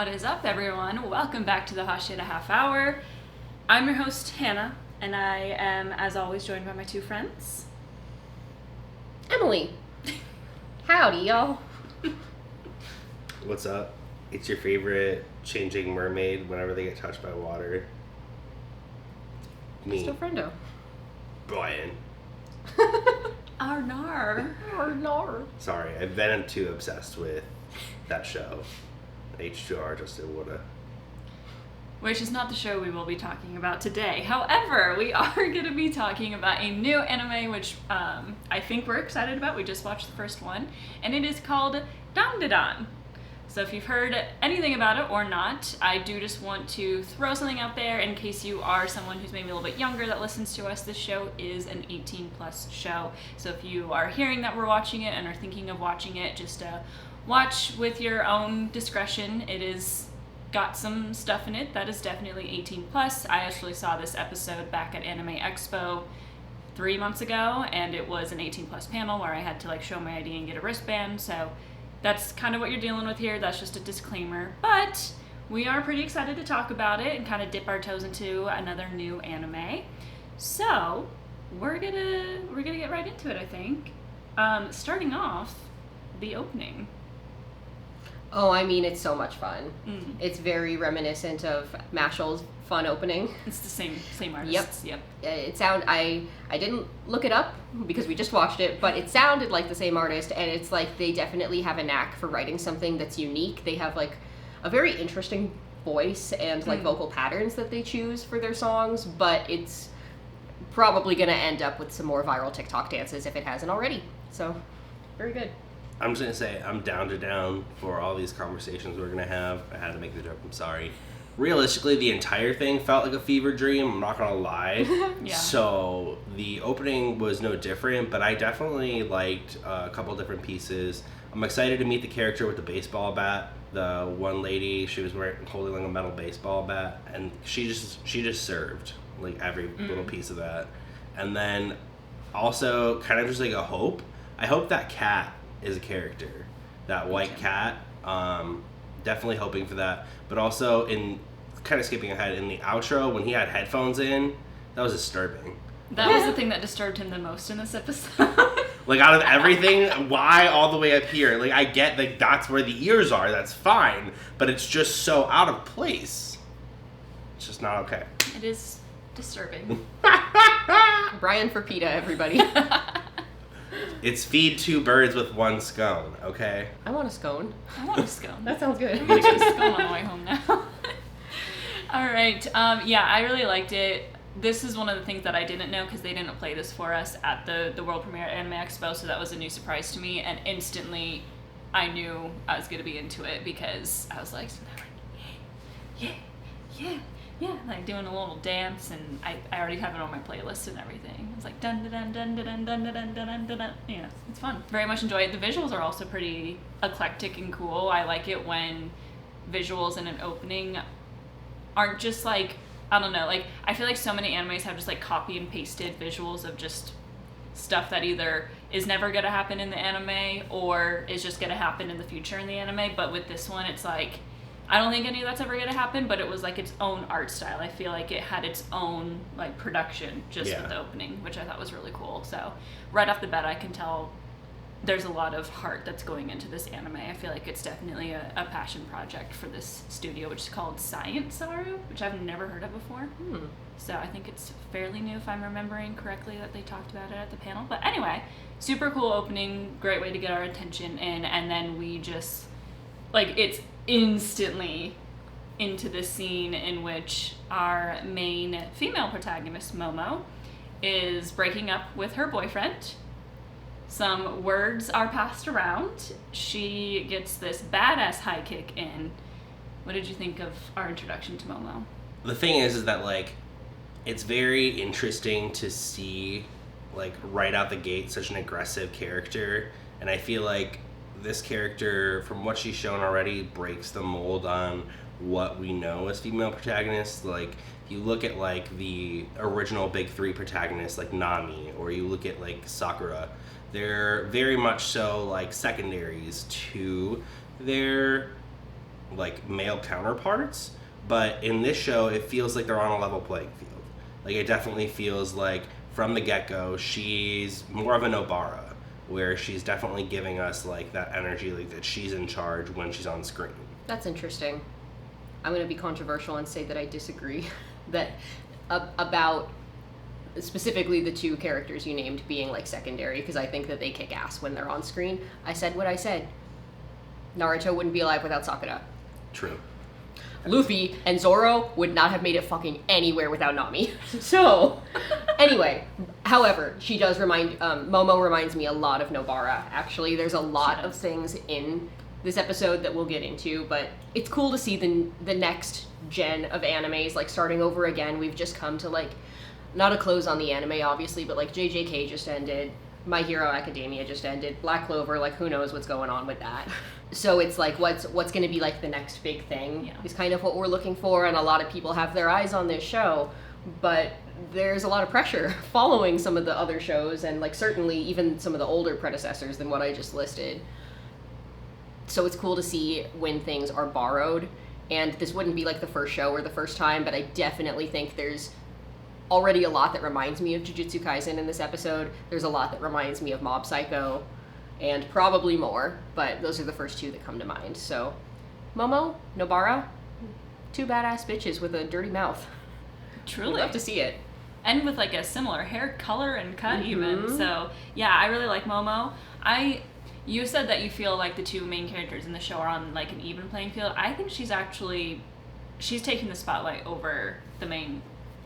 What is up, everyone? Welcome back to the Hashira Half Hour. I'm your host, Hannah, and I am, as always, joined by my two friends. Emily. Howdy, y'all. What's up? It's your favorite changing mermaid whenever they get touched by water. Me. Still friendo. Brian. Arnar. Arnar. Sorry, I've been too obsessed with that show. H2R just didn't wanna. Which is not the show we will be talking about today. However, we are going to be talking about a new anime which I think we're excited about. We just watched the first one, and it is called Dandadan. So if you've heard anything about it or not, I do just want to throw something out there in case you are someone who's maybe a little bit younger that listens to us. This show is an 18 plus show. So if you are hearing that we're watching it and are thinking of watching it, just watch with your own discretion. It is got some stuff in it that is definitely 18 plus. I actually saw this episode back at Anime Expo 3 months ago, and it was an 18 plus panel where I had to show my ID and get a wristband. So that's kind of what you're dealing with here. That's just a disclaimer. But we are pretty excited to talk about it and kind of dip our toes into another new anime. So we're gonna get right into it, I think. Starting off, the opening. Oh, I mean, it's so much fun. Mm. It's very reminiscent of Mashal's fun opening. It's the same artists. Yep. I didn't look it up because we just watched it, but it sounded like the same artist, and it's like they definitely have a knack for writing something that's unique. They have a very interesting voice and vocal patterns that they choose for their songs, but it's probably going to end up with some more viral TikTok dances if it hasn't already. So, very good. I'm just gonna say I'm down for all these conversations we're gonna have. I had to make the joke, I'm sorry. Realistically, the entire thing felt like a fever dream, I'm not gonna lie. Yeah. So the opening was no different, but I definitely liked a couple different pieces. I'm excited to meet the character with the baseball bat. The one lady, she was holding a metal baseball bat, and she just served every little piece of that. And then also kind of just a hope. I hope that cat is a character, that white cat. Definitely hoping for that, but also in kind of skipping ahead in the outro when he had headphones in, that was disturbing. That was the thing that disturbed him the most in this episode. Out of everything, why all the way up here? I get that's where the ears are, that's fine, but it's just so out of place. It's just not okay. It is disturbing. Brian for PETA, everybody. It's feed two birds with one scone, okay? I want a scone. I want a scone. That sounds good. I'm gonna get a scone on the way home now. All right. Yeah, I really liked it. This is one of the things that I didn't know because they didn't play this for us at the World Premiere at Anime Expo, so that was a new surprise to me. And instantly, I knew I was gonna be into it because I was like, yeah, doing a little dance, and I already have it on my playlist and everything. It was like dun dun dun dun dun dun dun dun dun dun. Yeah, it's fun. Very much enjoy it. The visuals are also pretty eclectic and cool. I like it when visuals in an opening aren't just I don't know, I feel like so many animes have just copy and pasted visuals of just stuff that either is never gonna happen in the anime or is just gonna happen in the future in the anime. But with this one, it's I don't think any of that's ever going to happen, but it was its own art style. I feel like it had its own production just with the opening, which I thought was really cool. So right off the bat, I can tell there's a lot of heart that's going into this anime. I feel like it's definitely a passion project for this studio, which is called Science Saru, which I've never heard of before. So I think it's fairly new, if I'm remembering correctly, that they talked about it at the panel. But anyway, super cool opening, great way to get our attention in, and then we just it's instantly into the scene in which our main female protagonist, Momo, is breaking up with her boyfriend. Some words are passed around. She gets this badass high kick in. What did you think of our introduction to Momo? The thing is that it's very interesting to see right out the gate such an aggressive character, and I feel like this character, from what she's shown already, breaks the mold on what we know as female protagonists. If you look at the original big three protagonists Nami, or you look at Sakura, they're very much so secondaries to their like male counterparts, but in this show it feels like they're on a level playing field. Like it definitely feels like from the get-go she's more of a Nobara, where she's definitely giving us like that energy, like that she's in charge when she's on screen. That's interesting. I'm going to be controversial and say that I disagree that about specifically the two characters you named being like secondary, because I think that they kick ass when they're on screen. I said what I said. Naruto wouldn't be alive without Sakura. True. Luffy and Zoro would not have made it fucking anywhere without Nami. So, anyway, however, she does Momo reminds me a lot of Nobara, actually. There's a lot of things in this episode that we'll get into, but it's cool to see the next gen of animes, like, starting over again. We've just come to, like, not a close on the anime, obviously, but, like, JJK just ended. My Hero Academia just ended. Black Clover, like, who knows what's going on with that. So it's like, what's going to be like the next big thing is kind of what we're looking for, and a lot of people have their eyes on this show, but there's a lot of pressure following some of the other shows, and like certainly even some of the older predecessors than what I just listed. So it's cool to see when things are borrowed, and this wouldn't be like the first show or the first time, but I definitely think there's already a lot that reminds me of Jujutsu Kaisen in this episode. There's a lot that reminds me of Mob Psycho, and probably more, but those are the first two that come to mind. So, Momo, Nobara, two badass bitches with a dirty mouth. Truly. We'd love to see it. And with like a similar hair color and cut even. So, yeah, I really like Momo. You said that you feel like the two main characters in the show are on like an even playing field. I think she's taking the spotlight over the main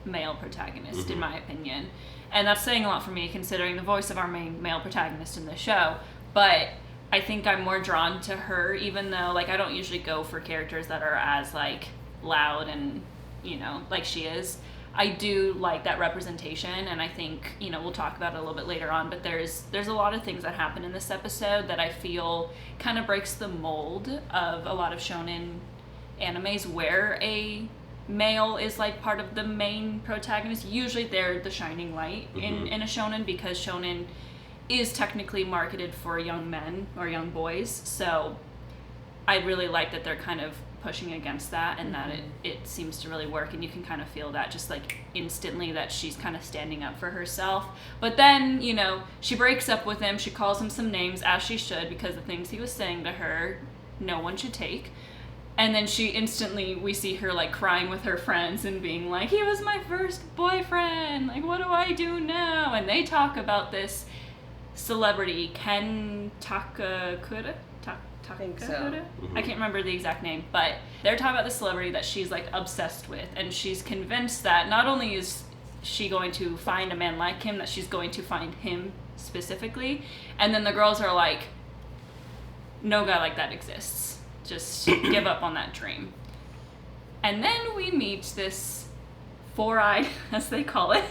male protagonist, in my opinion. And that's saying a lot for me, considering the voice of our main male protagonist in the show. But I think I'm more drawn to her, even though, like, I don't usually go for characters that are as, like, loud and, you know, like she is. I do like that representation, and I think, you know, we'll talk about it a little bit later on, but there's a lot of things that happen in this episode that I feel kind of breaks the mold of a lot of shonen animes where a male is like part of the main protagonist. Usually they're the shining light in a shonen, because shonen is technically marketed for young men or young boys. So I really like that they're kind of pushing against that, and that it seems to really work, and you can kind of feel that just like instantly that she's kind of standing up for herself. But then, you know, she breaks up with him, she calls him some names, as she should, because the things he was saying to her no one should take. And then we see her like crying with her friends and being like, he was my first boyfriend, like what do I do now? And they talk about this celebrity, Ken Takakura? I think so. I can't remember the exact name, but they're talking about the celebrity that she's like obsessed with, and she's convinced that not only is she going to find a man like him, that she's going to find him specifically. And then the girls are like, no guy like that exists. Just give up on that dream. And then we meet this four-eyed, as they call it,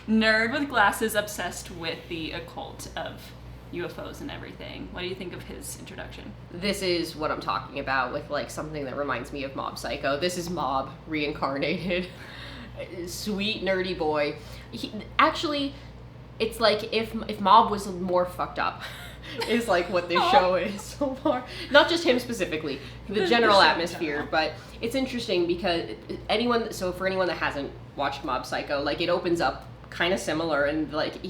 nerd with glasses obsessed with the occult of UFOs and everything. What do you think of his introduction? This is what I'm talking about with like something that reminds me of Mob Psycho. This is Mob reincarnated. Sweet nerdy boy. Actually, it's like if Mob was more fucked up. Is like what this show is so far. Not just him specifically, the general atmosphere, but it's interesting because for anyone that hasn't watched Mob Psycho, like it opens up kind of similar, and like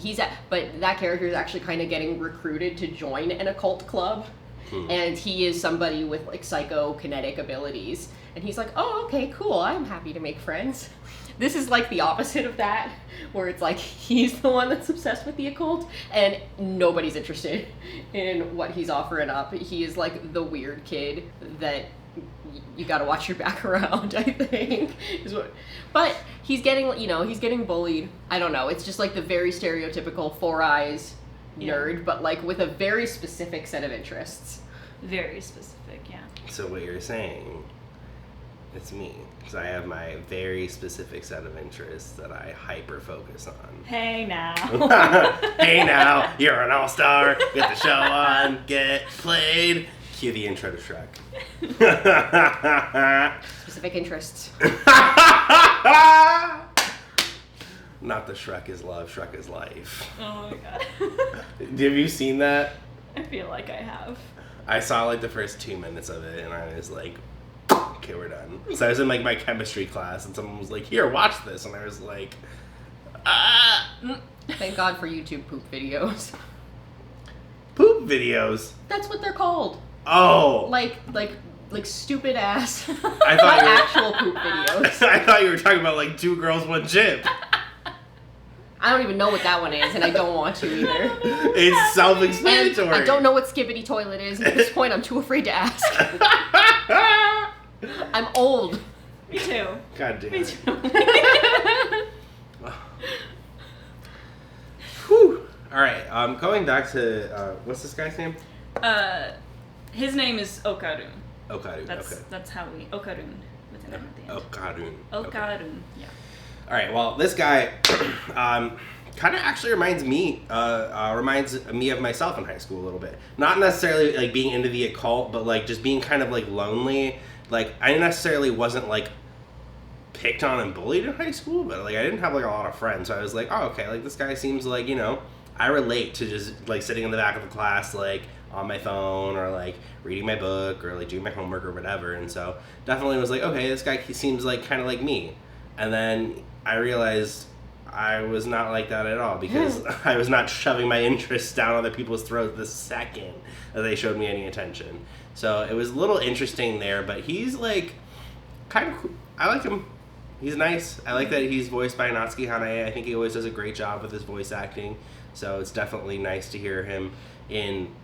but that character is actually kind of getting recruited to join an occult club, and he is somebody with like psychokinetic abilities, and he's like, oh, okay, cool, I'm happy to make friends. This is like the opposite of that, where it's like he's the one that's obsessed with the occult and nobody's interested in what he's offering up. He is like the weird kid that you gotta watch your back around, I think. But he's getting bullied. I don't know, it's just like the very stereotypical four eyes nerd, but like with a very specific set of interests. Very specific, yeah. So what you're saying, it's me. Because I have my very specific set of interests that I hyper focus on. Hey now. Hey now, you're an all-star. Get the show on. Get played. Cue the intro to Shrek. Specific interests. Not the Shrek is love, Shrek is life. Oh my god. Have you seen that? I feel like I have. I saw like the first 2 minutes of it, and I was like, okay, we're done. So I was in like my chemistry class, and someone was like, here, watch this, and I was like, ah. Thank God for YouTube poop videos. Poop videos? That's what they're called. Oh. Like stupid ass. I thought Not you were, actual poop videos. I thought you were talking about like 2 girls, 1 chip. I don't even know what that one is, and I don't want to either. It's self-explanatory. And I don't know what Skibbity Toilet is. At this point, I'm too afraid to ask. I'm old. Me too. God damn Me it. too. Whew. All right. Going back to what's this guy's name? His name is Okarun. Okarun. Okay. That's how we Okarun with an M at the end. Okarun. Okarun. Okay. Yeah. All right. Well, this guy kind of actually reminds me of myself in high school a little bit. Not necessarily like being into the occult, but like just being kind of like lonely. Like I necessarily wasn't like picked on and bullied in high school, but like I didn't have like a lot of friends. So I was like, oh, okay, like this guy seems like, you know, I relate to just like sitting in the back of the class like on my phone or like reading my book or like doing my homework or whatever. And so definitely was like, okay, this guy he seems like kind of like me. And then I realized I was not like that at all because I was not shoving my interests down other people's throats the second that they showed me any attention. So it was a little interesting there, but he's like kind of cool. I like him. He's nice. I like that he's voiced by Natsuki Hanae. I think he always does a great job with his voice acting. So it's definitely nice to hear him in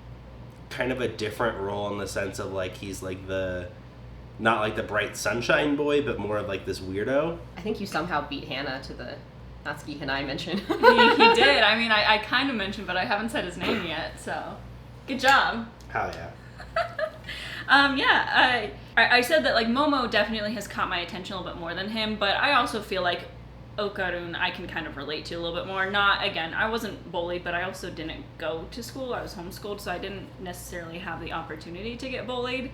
kind of a different role in the sense of like he's like the not like the bright sunshine boy, but more of like this weirdo. I think you somehow beat Hannah to the Natsuki Hanae mention. He did. I mean, I kind of mentioned, but I haven't said his name yet, so good job. Hell yeah. Yeah, I said that like Momo definitely has caught my attention a little bit more than him, but I also feel like Okarun I can kind of relate to a little bit more. Not, again, I wasn't bullied, but I also didn't go to school. I was homeschooled, so I didn't necessarily have the opportunity to get bullied.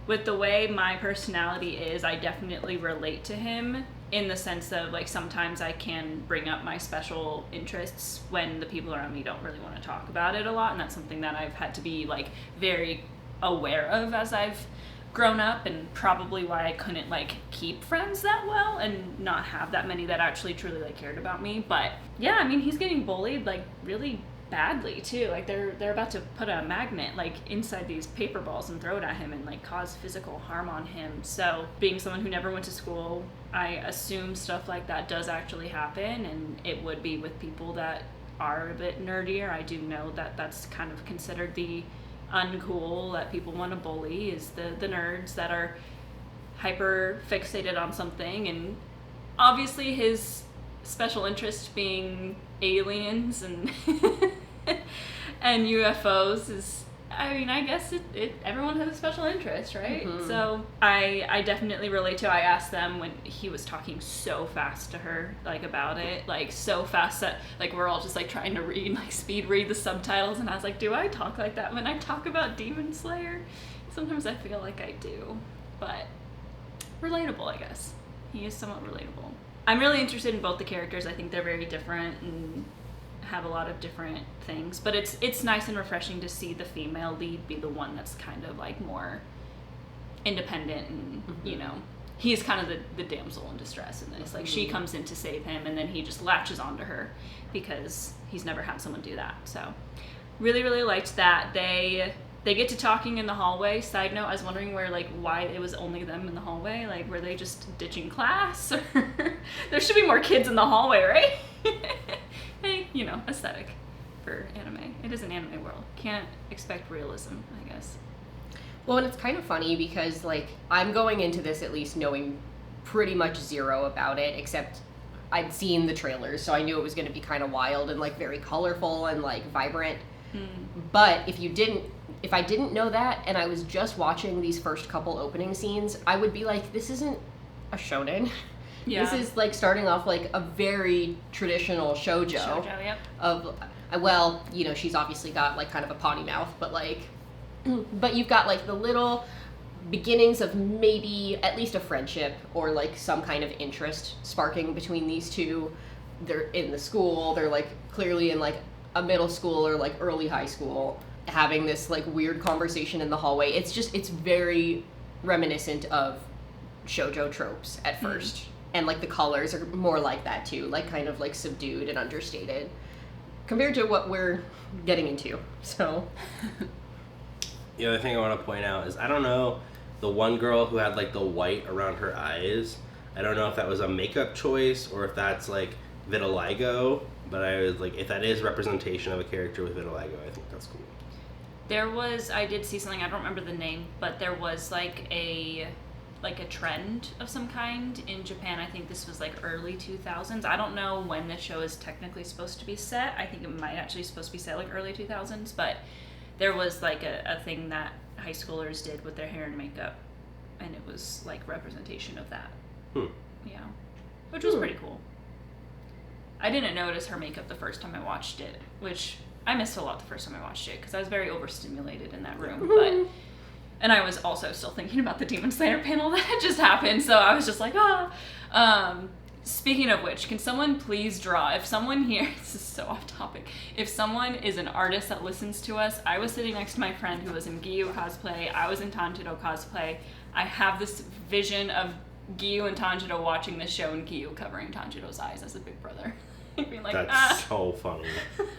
With the way my personality is, I definitely relate to him in the sense of like sometimes I can bring up my special interests when the people around me don't really want to talk about it a lot, and that's something that I've had to be like very aware of as I've grown up, and probably why I couldn't like keep friends that well and not have that many that actually truly like cared about me. But yeah, I mean, he's getting bullied like really badly too. Like they're about to put a magnet like inside these paper balls and throw it at him and like cause physical harm on him. So being someone who never went to school, I assume stuff like that does actually happen, and it would be with people that are a bit nerdier. I do know that that's kind of considered the uncool that people want to bully, is the nerds that are hyper fixated on something. And obviously his special interest being aliens and and UFOs is, I mean, I guess it everyone has a special interest, right? Mm-hmm. So I definitely relate to. I asked them when he was talking so fast to her, like about it, like so fast that like we're all just like trying to read, like speed read the subtitles, and I was like, do I talk like that when I talk about Demon Slayer? Sometimes I feel like I do, but relatable, I guess. He is somewhat relatable. I'm really interested in both the characters. I think they're very different and have a lot of different things, but it's nice and refreshing to see the female lead be the one that's kind of like more independent, and you know, he's kind of the damsel in distress in this. Like she comes in to save him, and then he just latches onto her because he's never had someone do that. So really liked that. They get to talking in the hallway. Side note, I was wondering why it was only them in the hallway. Like, were they just ditching class? Or there should be more kids in the hallway, right? Hey, you know, aesthetic for anime. It is an anime world. Can't expect realism, I guess. Well, and it's kind of funny because, like, I'm going into this at least knowing pretty much zero about it, except I'd seen the trailers, so I knew it was going to be kind of wild and, like, very colorful and, like, vibrant. But if I didn't know that and I was just watching these first couple opening scenes, I would be like, this isn't a shonen. Yeah. This is like starting off like a very traditional shoujo. Shoujo, yep. Of, well, you know, she's obviously got like kind of a potty mouth, but like, but you've got like the little beginnings of maybe at least a friendship or like some kind of interest sparking between these two. They're in the school. They're like clearly in like a middle school or like early high school. having this like weird conversation in the hallway. It's very reminiscent of shoujo tropes at first. And like the colors are more like that too, like kind of like subdued and understated compared to what we're getting into. So the other thing I want to point out is, I don't know, the one girl who had like the white around her eyes, I don't know if that was a makeup choice or if that's like vitiligo, but I was like, if that is representation of a character with vitiligo, I think that's cool. I did see something, I don't remember the name, but there was like a trend of some kind in Japan. I think this was like early 2000s. I don't know when the show is technically supposed to be set. I think it might actually supposed to be set like early 2000s, but there was like a thing that high schoolers did with their hair and makeup, and it was like representation of that. Yeah, which was pretty cool. I didn't notice her makeup the first time I watched it, which I missed a lot the first time I watched it because I was very overstimulated in that room. And I was also still thinking about the Demon Slayer panel that had just happened, so I was just like, Speaking of which, can someone please draw, if someone here, this is so off topic, if someone is an artist that listens to us, I was sitting next to my friend who was in Giyu cosplay, I was in Tanjiro cosplay, I have this vision of Giyu and Tanjiro watching this show and Giyu covering Tanjiro's eyes as a big brother. Being like, that's so funny.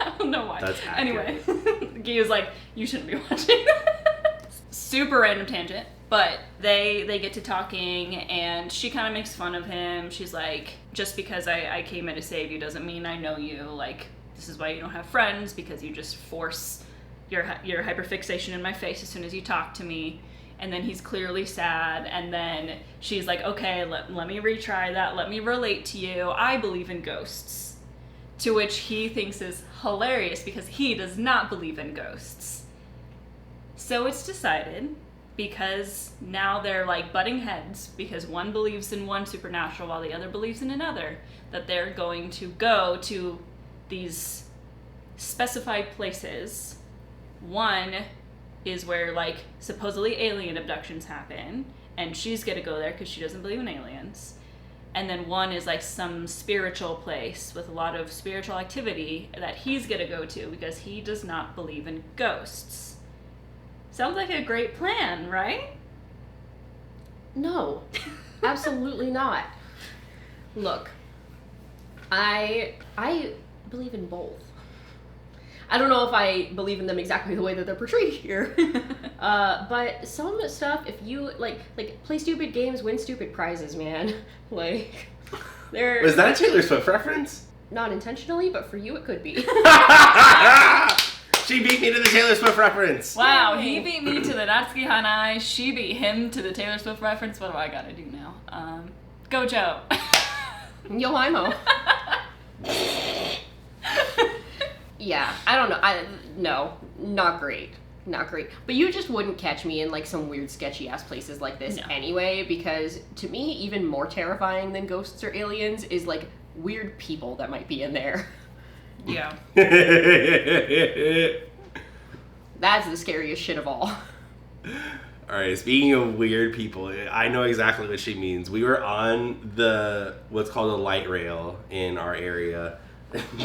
I don't know why. That's anyway, Giyu's like, you shouldn't be watching this. Super random tangent. But they get to talking, and she kind of makes fun of him. She's like, just because I came in to save you doesn't mean I know you. Like, this is why you don't have friends, because you just force your hyperfixation in my face as soon as you talk to me. And then he's clearly sad, and then she's like, okay, let me retry that. Let me relate to you. I believe in ghosts. To which he thinks is hilarious, because he does not believe in ghosts. So it's decided, because now they're like butting heads, because one believes in one supernatural while the other believes in another, that they're going to go to these specified places. One is where like supposedly alien abductions happen, and she's gonna go there because she doesn't believe in aliens. And then one is like some spiritual place with a lot of spiritual activity that he's gonna go to because he does not believe in ghosts. Sounds like a great plan, right? No, absolutely not. Look, I believe in both. I don't know if I believe in them exactly the way that they're portrayed here, but some stuff, if you like play stupid games, win stupid prizes, man. Like, there. Was that a Taylor Swift reference? Not intentionally, but for you it could be. She beat me to the Taylor Swift reference. Wow, he beat me to the Natsuki Hanai. She beat him to the Taylor Swift reference. What do I gotta do now? Go Joe. Yo, Imo. Yeah, I don't know. No, not great. Not great. But you just wouldn't catch me in like some weird sketchy ass places like this anyway, because to me, even more terrifying than ghosts or aliens is like weird people that might be in there. Yeah. That's the scariest shit of all. Alright, speaking of weird people, I know exactly what she means. We were on what's called a light rail in our area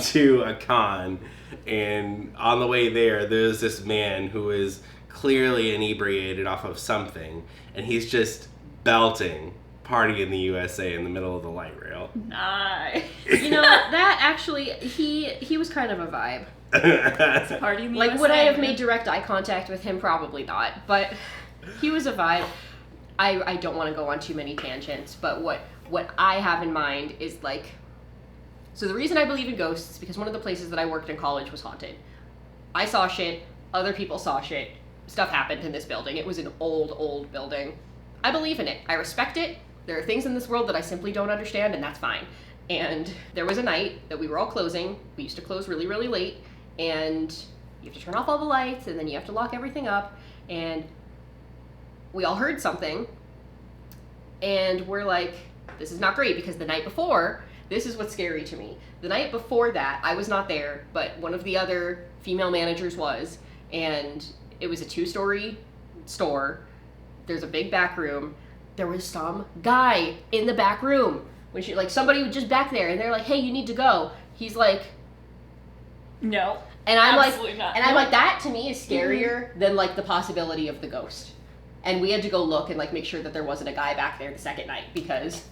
to a con, and on the way there's this man who is clearly inebriated off of something, and he's just belting Party in the USA in the middle of the light rail. Nice. You know, that actually, he was kind of a vibe. It's Party in the USA. Like, would I have made direct eye contact with him? Probably not, but he was a vibe. I don't want to go on too many tangents, but what I have in mind is like, so the reason I believe in ghosts is because one of the places that I worked in college was haunted. I saw shit, other people saw shit, stuff happened in this building. It was an old building. I believe in it. I respect it. There are things in this world that I simply don't understand, and that's fine. And there was a night that we were all closing. We used to close really, really late, and you have to turn off all the lights, and then you have to lock everything up, and we all heard something, and we're like, this is not great, because the night before, this is what's scary to me. The night before that, I was not there, but one of the other female managers was, and it was a 2-story store. There's a big back room. There was some guy in the back room. When she, like, somebody was just back there, and they're like, hey, you need to go. He's like, no. And I'm Absolutely like, not. and I'm like, that to me is scarier than like the possibility of the ghost. And we had to go look and like make sure that there wasn't a guy back there the second night because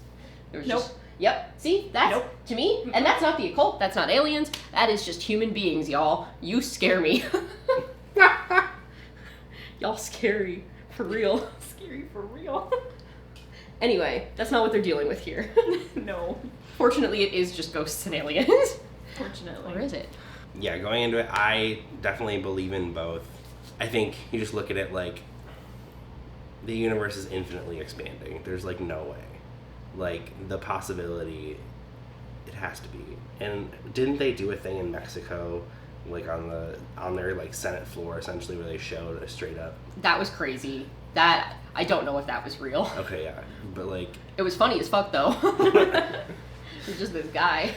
there was just. Yep. See, that's to me, and that's not the occult. That's not aliens. That is just human beings, y'all. You scare me. Y'all scary for real. Scary for real. Anyway, that's not what they're dealing with here. No. Fortunately, it is just ghosts and aliens. Fortunately. Or is it? Yeah, going into it, I definitely believe in both. I think you just look at it like the universe is infinitely expanding. There's like no way. Like the possibility, it has to be. And didn't they do a thing in Mexico, like on their like Senate floor, essentially, where they showed a straight up? That was crazy. That I don't know if that was real. Okay, yeah, but like It was funny as fuck though. It's just this guy.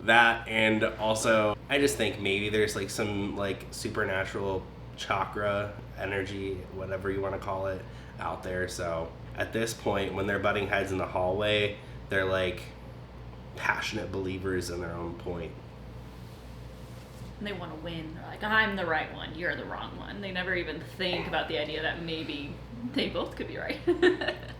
that, and also I just think maybe there's like some like supernatural chakra energy, whatever you want to call it, out there. So at this point, when they're butting heads in the hallway, they're like passionate believers in their own point. And they want to win. They're like, I'm the right one, you're the wrong one. They never even think about the idea that maybe they both could be right.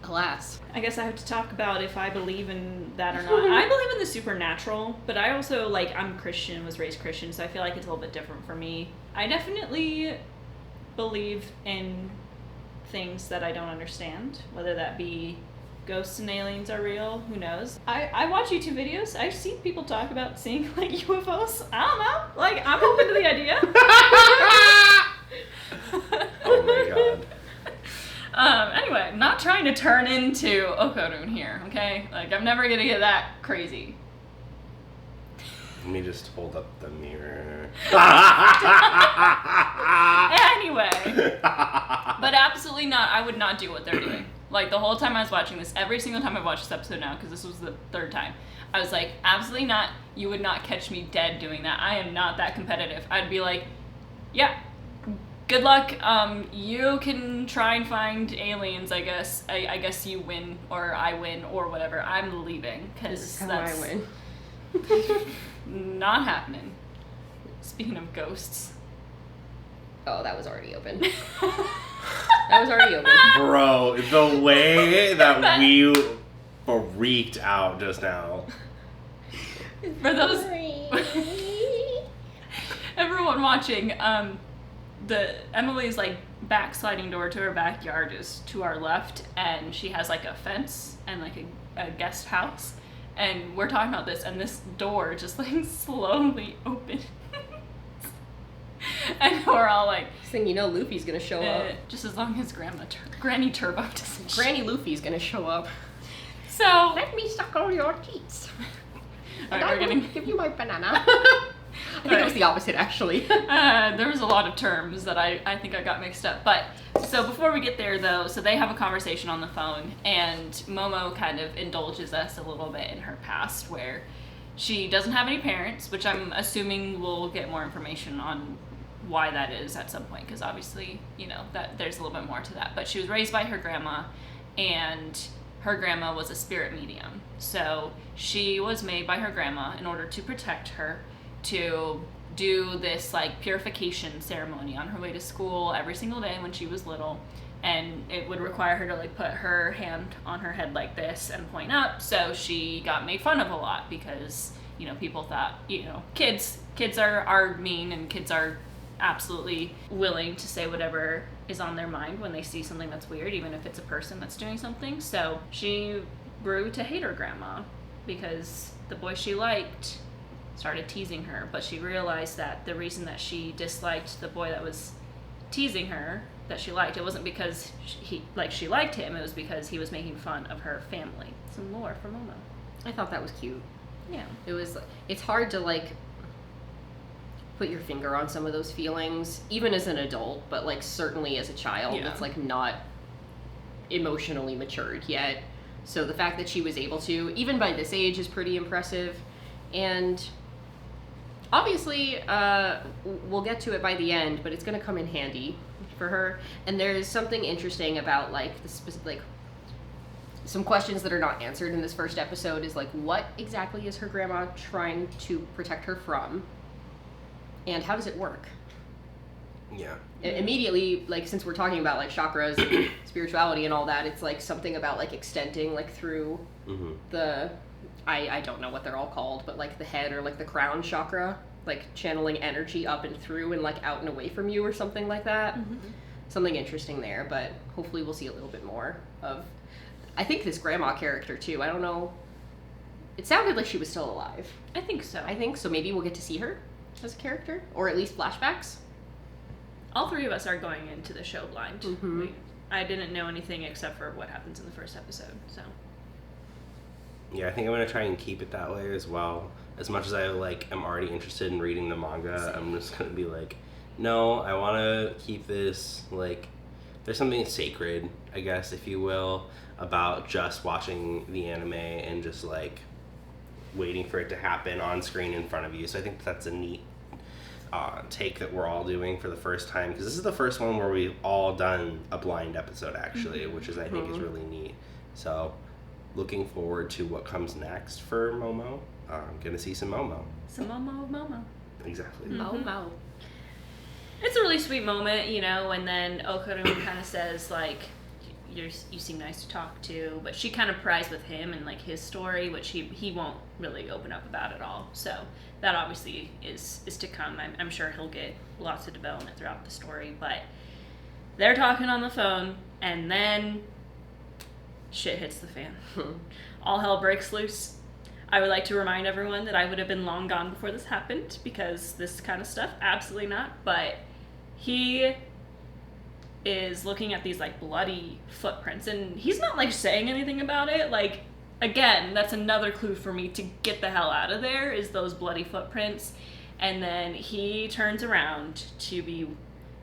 Alas. I guess I have to talk about if I believe in that or not. I believe in the supernatural, but I also, like, I'm Christian, was raised Christian, so I feel like it's a little bit different for me. I definitely believe in things that I don't understand, whether that be ghosts and aliens are real, who knows. I watch YouTube videos. I've seen people talk about seeing like UFOs. I don't know. Like, I'm open to the idea. Oh my god. Anyway, I'm not trying to turn into Okodun here, okay? Like, I'm never gonna get that crazy. Let me just hold up the mirror. Anyway, but absolutely not. I would not do what they're doing. Like, the whole time I was watching this, every single time I've watched this episode now, because this was the third time, I was like, absolutely not. You would not catch me dead doing that. I am not that competitive. I'd be like, yeah, good luck. You can try and find aliens, I guess. I guess you win, or I win, or whatever. I'm leaving, because that's I win. not happening. Speaking of ghosts. Oh, that was already open. That was already open. Bro, the way that we freaked out just now. For those everyone watching, the Emily's like back sliding door to her backyard is to our left, and she has like a fence and like a guest house, and we're talking about this, and this door just like slowly opens. And we're all like, Next thing you know, Luffy's gonna show up. just as long as Granny Turbo doesn't Granny Luffy's gonna show up. So Let me suck all your teeth. all And right, I we're will getting give you my banana. I think it was the opposite, actually. there was a lot of terms that I think I got mixed up. But so before we get there though, so they have a conversation on the phone, and Momo kind of indulges us a little bit in her past where she doesn't have any parents, which I'm assuming we'll get more information on why that is at some point, because obviously, you know, that there's a little bit more to that. But she was raised by her grandma, and her grandma was a spirit medium. So she was made by her grandma in order to protect her, to do this like purification ceremony on her way to school every single day when she was little. And it would require her to like put her hand on her head like this and point up. So she got made fun of a lot because, you know, people thought, you know, kids are mean, and kids are absolutely willing to say whatever is on their mind when they see something that's weird, even if it's a person that's doing something. So she grew to hate her grandma because the boy she liked started teasing her, but she realized that the reason that she disliked the boy that was teasing her, that she liked, it wasn't because she liked him, it was because he was making fun of her family. Some lore for Momo. I thought that was cute. Yeah. It's hard to like put your finger on some of those feelings, even as an adult, but like certainly as a child, Yeah. it's like not emotionally matured yet. So the fact that she was able to, even by this age, is pretty impressive. And obviously, we'll get to it by the end, but it's going to come in handy for her. And there's something interesting about like the specific, like some questions that are not answered in this first episode is like, what exactly is her grandma trying to protect her from? And how does it work? Yeah. Immediately, like, since we're talking about like chakras and spirituality and all that, it's like something about like extending like through the, I don't know what they're all called, but like the head or like the crown chakra, like channeling energy up and through and like out and away from you or something like that. Something interesting there, but hopefully we'll see a little bit more of, I think, this grandma character too. I don't know. It sounded like she was still alive. I think so. So maybe we'll get to see her as a character, or at least flashbacks. All three of us are going into the show blind. I didn't know anything except for what happens in the first episode, so. Yeah, I think I'm gonna try and keep it that way as well. As much as I like am already interested in reading the manga, I'm just gonna be like, no, I want to keep this like, there's something sacred, I guess, if you will, about just watching the anime and just like waiting for it to happen on screen in front of you. So I think that's a neat take that we're all doing for the first time, because this is the first one where we've all done a blind episode actually, which is I think is really neat. So looking forward to what comes next for Momo. I'm gonna see some Momo. Some Momo. Exactly. Momo. It's a really sweet moment, you know, and then Okaru kind of says like, you seem nice to talk to, but she kind of pries with him and like his story, which he won't really open up about at all. So that obviously is to come. I'm sure he'll get lots of development throughout the story, but they're talking on the phone, and then shit hits the fan. All hell breaks loose. I would like to remind everyone that I would have been long gone before this happened, because this kind of stuff, absolutely not. But he is looking at these like bloody footprints, and he's not like saying anything about it. Like, again, that's another clue for me to get the hell out of there, is those bloody footprints. And then he turns around to be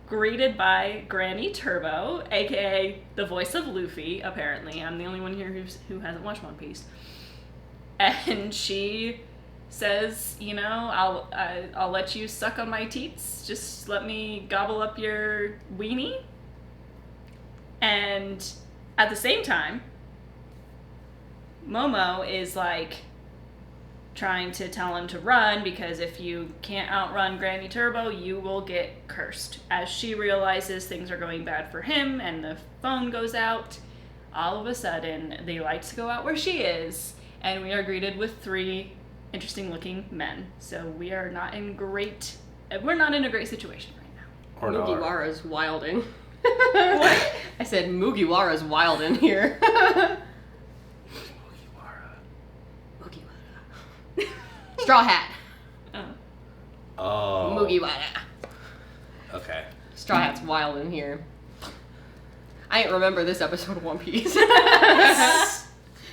greeted by Granny Turbo, aka the voice of Luffy. Apparently, I'm the only one here who hasn't watched One Piece. And she says, you know, I'll let you suck on my teats. Just let me gobble up your weenie. And at the same time, Momo is like trying to tell him to run, because if you can't outrun Granny Turbo, you will get cursed. As she realizes things are going bad for him and the phone goes out, all of a sudden the lights go out where she is, and we are greeted with 3 interesting looking men. So we're not in a great situation right now. Or not. Mugiwara's wilding. What? I said Mugiwara's wilding here. Mugiwara. Straw Hat. Oh. Mugiwara. Okay. Straw Hat's wilding here. I ain't remember this episode of One Piece.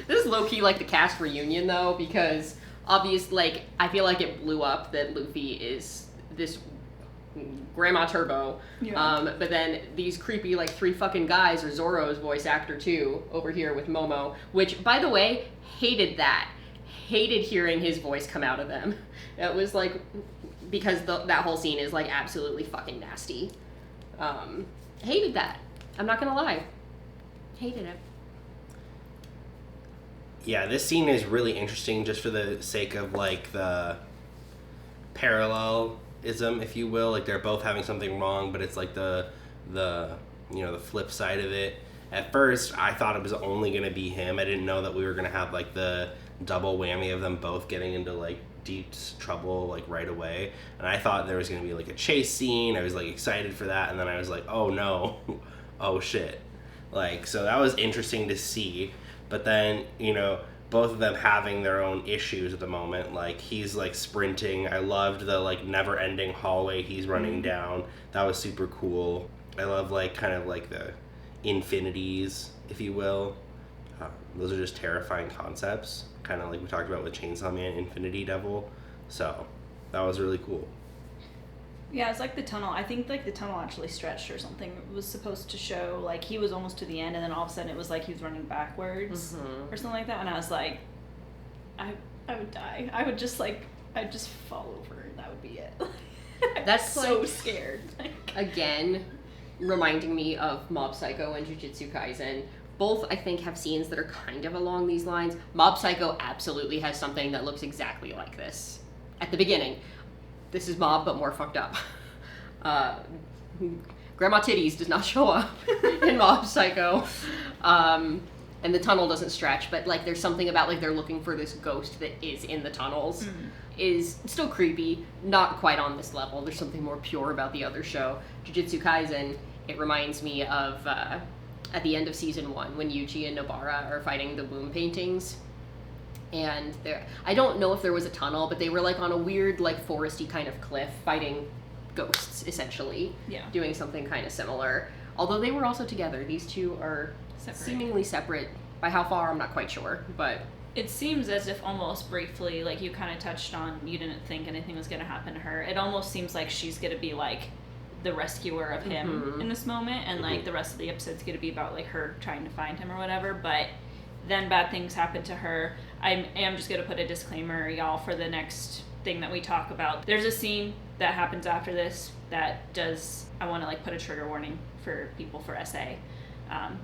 This is low-key like the cast reunion though, because obviously, like, I feel like it blew up that Luffy is this Grandma Turbo. Yeah. But then these creepy, like, 3 fucking guys are Zoro's voice actor too, over here with Momo, which, by the way, hated that. Hated hearing his voice come out of them. It was like, because that whole scene is like absolutely fucking nasty. Hated that. I'm not gonna lie. Hated it. Yeah, this scene is really interesting just for the sake of like the parallelism, if you will. Like, they're both having something wrong, but it's like the you know, the flip side of it. At first, I thought it was only gonna be him. I didn't know that we were gonna have like the double whammy of them both getting into like deep trouble like right away. And I thought there was gonna be like a chase scene. I was like excited for that, and then I was like, oh no, oh shit. Like, so that was interesting to see. But then, you know, both of them having their own issues at the moment. Like, he's like sprinting. I loved the like never ending hallway he's running down. That was super cool. I love like kind of like the infinities, if you will. Those are just terrifying concepts, kind of like we talked about with Chainsaw Man, Infinity Devil. So that was really cool. Yeah, it's like the tunnel. I think like the tunnel actually stretched or something. It was supposed to show like he was almost to the end, and then all of a sudden it was like he was running backwards or something like that. And I was like, I would die. I'd just fall over. That would be it. That's so like, scared. Again, reminding me of Mob Psycho and Jujutsu Kaisen, both, I think, have scenes that are kind of along these lines. Mob Psycho absolutely has something that looks exactly like this. At the beginning, this is Mob, but more fucked up. Grandma Titties does not show up in Mob Psycho. And the tunnel doesn't stretch, but like there's something about like they're looking for this ghost that is in the tunnels. Is still creepy, not quite on this level. There's something more pure about the other show. Jujutsu Kaisen, it reminds me of at the end of season 1 when Yuji and Nobara are fighting the womb paintings. And I don't know if there was a tunnel, but they were like on a weird like foresty kind of cliff fighting ghosts, essentially. Yeah. Doing something kind of similar. Although they were also together. These two are seemingly separate. By how far, I'm not quite sure, but... It seems as if almost briefly, like you kind of touched on, you didn't think anything was going to happen to her. It almost seems like she's going to be like the rescuer of him in this moment, and like the rest of the episode's going to be about like her trying to find him or whatever, but then bad things happen to her. I am just going to put a disclaimer, y'all, for the next thing that we talk about. There's a scene that happens after this that does, I want to like put a trigger warning for people for SA,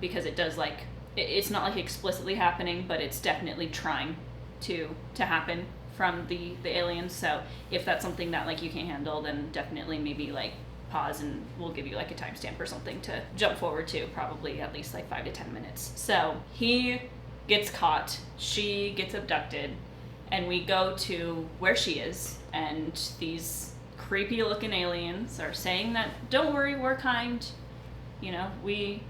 because it does like, it's not like explicitly happening, but it's definitely trying to happen from the aliens. So if that's something that like you can't handle, then definitely maybe like pause and we'll give you like a timestamp or something to jump forward to, probably at least like 5 to 10 minutes. So he gets caught, she gets abducted, and we go to where she is, and these creepy looking aliens are saying that, don't worry, we're kind, you know, we're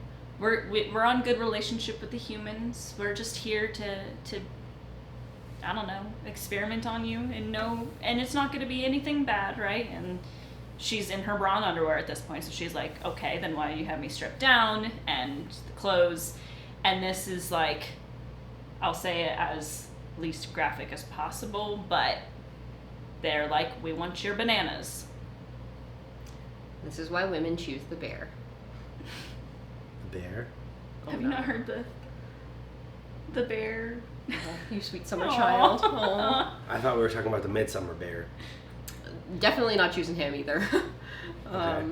on good relationship with the humans. We're just here to I don't know, experiment on you and it's not going to be anything bad, right? And she's in her bra and underwear at this point, so she's like, okay, then why do you have me stripped down and the clothes? And this is like, I'll say it as least graphic as possible, but they're like, we want your bananas. This is why women choose the bear. Bear? Have you not heard the bear? Oh, you sweet summer Aw. child. Aww. I thought we were talking about the Midsummer Bear. Definitely not choosing him either. Okay.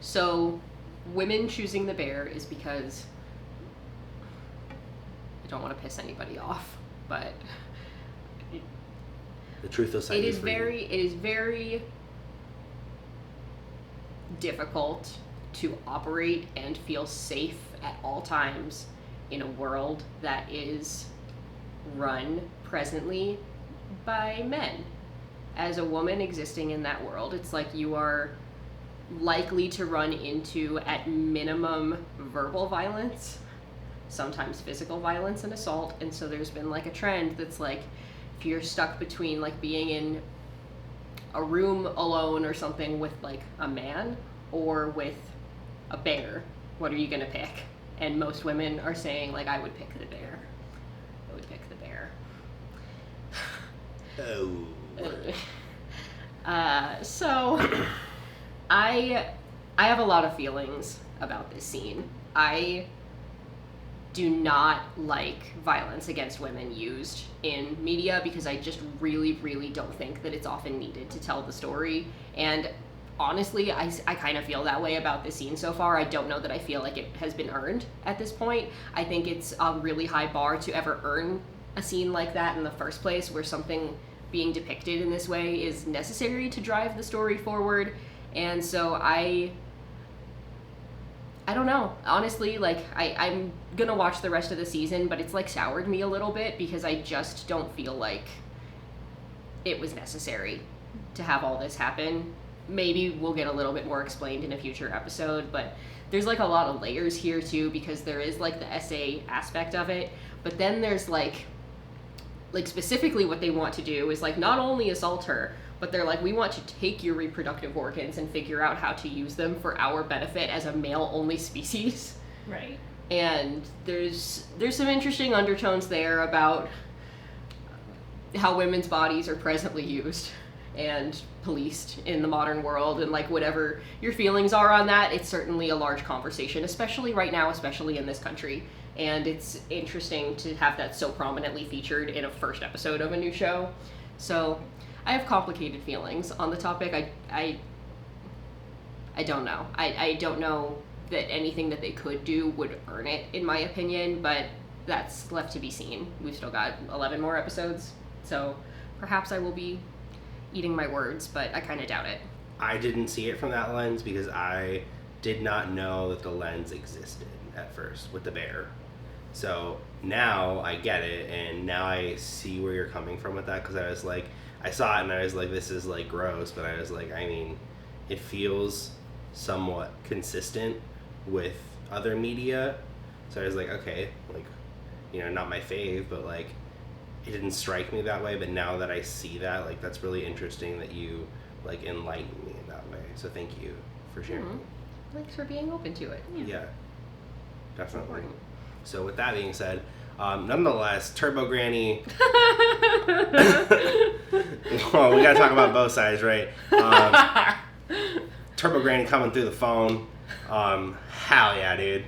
So, women choosing the bear is because I don't want to piss anybody off, but The truth will set it you is free. it is very difficult to operate and feel safe at all times in a world that is run presently by men. As a woman existing in that world, it's like you are likely to run into, at minimum, verbal violence, sometimes physical violence and assault, and so there's been like a trend that's like, if you're stuck between like being in a room alone or something with like a man or with a bear, what are you gonna pick? And most women are saying like, I would pick the bear. I would pick the bear. Oh. So I have a lot of feelings about this scene. I do not like violence against women used in media because I just really, really don't think that it's often needed to tell the story. And honestly, I kind of feel that way about this scene so far. I don't know that I feel like it has been earned at this point. I think it's a really high bar to ever earn a scene like that in the first place, where something being depicted in this way is necessary to drive the story forward. And so I don't know. Honestly, like, I'm gonna watch the rest of the season, but it's like soured me a little bit because I just don't feel like it was necessary to have all this happen. Maybe we'll get a little bit more explained in a future episode, but there's like a lot of layers here too, because there is like the SA aspect of it, but then there's like specifically what they want to do is like not only assault her, but they're like, we want to take your reproductive organs and figure out how to use them for our benefit as a male-only species. Right. And there's some interesting undertones there about how women's bodies are presently used and policed in the modern world, and like whatever your feelings are on that, it's certainly a large conversation, especially right now, especially in this country. And it's interesting to have that so prominently featured in a first episode of a new show. So I have complicated feelings on the topic. I don't know. I don't know that anything that they could do would earn it, in my opinion, but that's left to be seen. We've still got 11 more episodes, so perhaps I will be eating my words, but I kind of doubt it. I didn't see it from that lens because I did not know that the lens existed at first with the bear. So now I get it, and now I see where you're coming from with that, because I was like, I saw it and I was like, this is like gross, but I was like, I mean, it feels somewhat consistent with other media. So I was like, okay, like, you know, not my fave, but like, it didn't strike me that way. But now that I see that, like, that's really interesting that you like enlightened me in that way. So thank you for sharing. Mm-hmm. Thanks for being open to it. Yeah, definitely. So with that being said, nonetheless, Turbo Granny. Well, we gotta talk about both sides, right? Turbo Granny coming through the phone. Hell yeah, dude.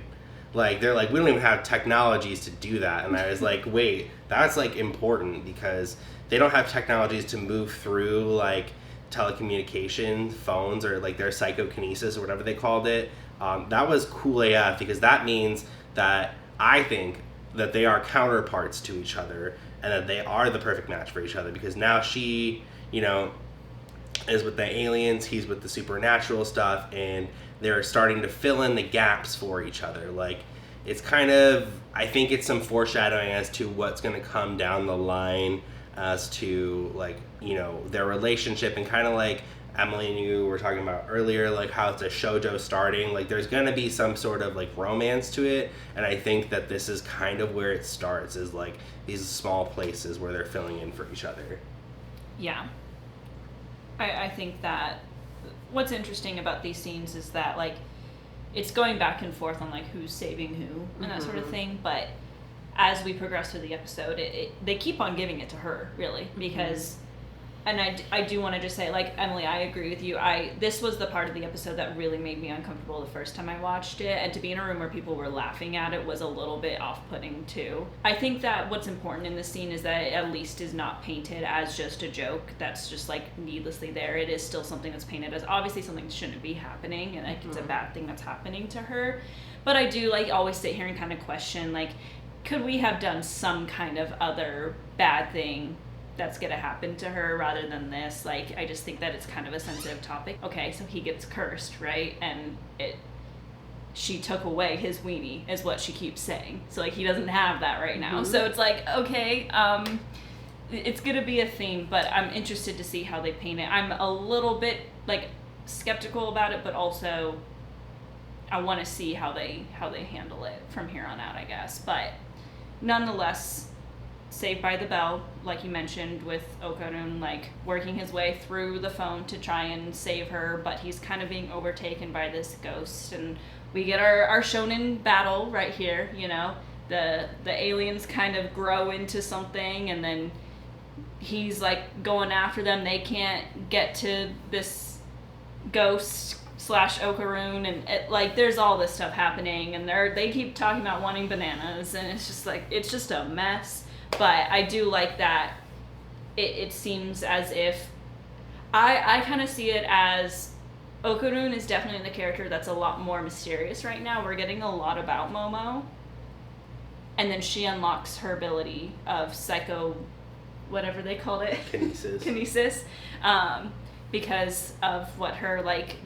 Like, they're like, we don't even have technologies to do that. And I was like, wait, that's like important, because they don't have technologies to move through like telecommunication phones, or like their psychokinesis or whatever they called it. That was cool AF, because that means that I think that they are counterparts to each other, and that they are the perfect match for each other, because now she, you know, is with the aliens, he's with the supernatural stuff, and they're starting to fill in the gaps for each other. Like, it's kind of, I think it's some foreshadowing as to what's going to come down the line as to, like, you know, their relationship, and kind of like Emily and you were talking about earlier, like how it's a shoujo starting, like there's going to be some sort of like romance to it, and I think that this is kind of where it starts, is like these small places where they're filling in for each other. Yeah. I think that what's interesting about these scenes is that, like, it's going back and forth on, like, who's saving who and that sort of thing, but as we progress through the episode, they keep on giving it to her, really, because, and I do want to just say, like, Emily, I agree with you. This was the part of the episode that really made me uncomfortable the first time I watched it, and to be in a room where people were laughing at it was a little bit off-putting, too. I think that what's important in this scene is that it at least is not painted as just a joke that's just, like, needlessly there. It is still something that's painted as obviously something that shouldn't be happening, and, like, it's a bad thing that's happening to her. But I do, like, always sit here and kind of question, like, could we have done some kind of other bad thing that's gonna happen to her rather than this? Like, I just think that it's kind of a sensitive topic. Okay, so he gets cursed, right? And she took away his weenie, is what she keeps saying. So, like, he doesn't have that right now. So it's like, okay, it's gonna be a theme, but I'm interested to see how they paint it. I'm a little bit, like, skeptical about it, but also I want to see how they handle it from here on out, I guess. But nonetheless, Saved by the Bell, like you mentioned, with Okarun, like, working his way through the phone to try and save her, but he's kind of being overtaken by this ghost, and we get our shonen battle right here, you know? The aliens kind of grow into something, and then he's, like, going after them. They can't get to this ghost / Okarun, and like, there's all this stuff happening, and they keep talking about wanting bananas, and it's just like, it's just a mess. But I do like that it seems as if I kind of see it as Okarun is definitely the character that's a lot more mysterious right now. We're getting a lot about Momo, and then she unlocks her ability of psycho, whatever they called it, kinesis, because of what her, like,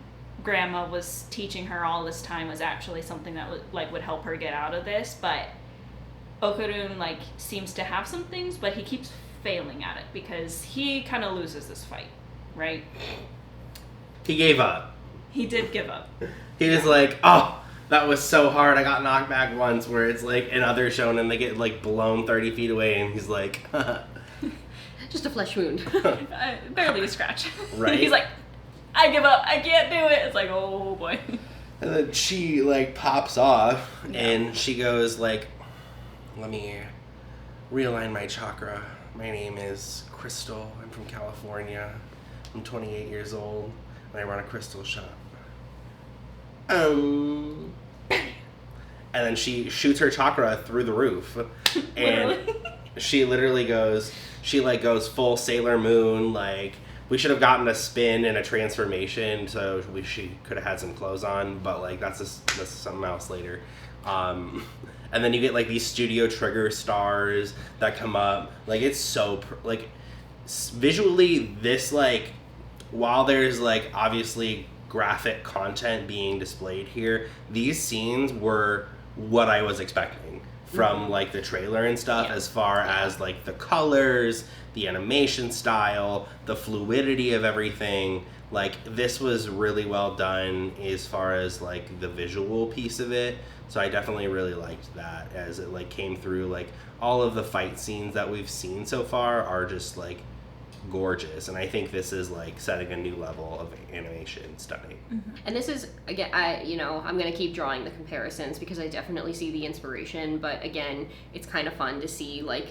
grandma was teaching her all this time was actually something that would help her get out of this. But Okarun, like, seems to have some things, but he keeps failing at it because he kind of loses this fight, right? He gave up. He did give up. He was like, oh, that was so hard. I got knocked back once, where it's like in other shonen they get, like, blown 30 feet away, and he's like, just a flesh wound. Barely a scratch. Right? He's like, I give up. I can't do it. It's like, oh boy. And then she, like, pops off, and she goes, like, let me realign my chakra. My name is Crystal. I'm from California. I'm 28 years old, and I run a crystal shop. And then she shoots her chakra through the roof, and she literally goes full Sailor Moon, like, we should have gotten a spin and a transformation, so she could have had some clothes on, but like that's something else later. And then you get like these studio trigger stars that come up. Like it's so like visually this like while there's like obviously graphic content being displayed here, these scenes were what I was expecting from like the trailer and stuff, as far as like the colors, the animation style, the fluidity of everything. Like this was really well done as far as like the visual piece of it. So I definitely really liked that as it like came through. Like all of the fight scenes that we've seen so far are just like gorgeous, and I think this is like setting a new level of animation stunning. And this is again, I'm gonna keep drawing the comparisons because I definitely see the inspiration, but again, it's kind of fun to see like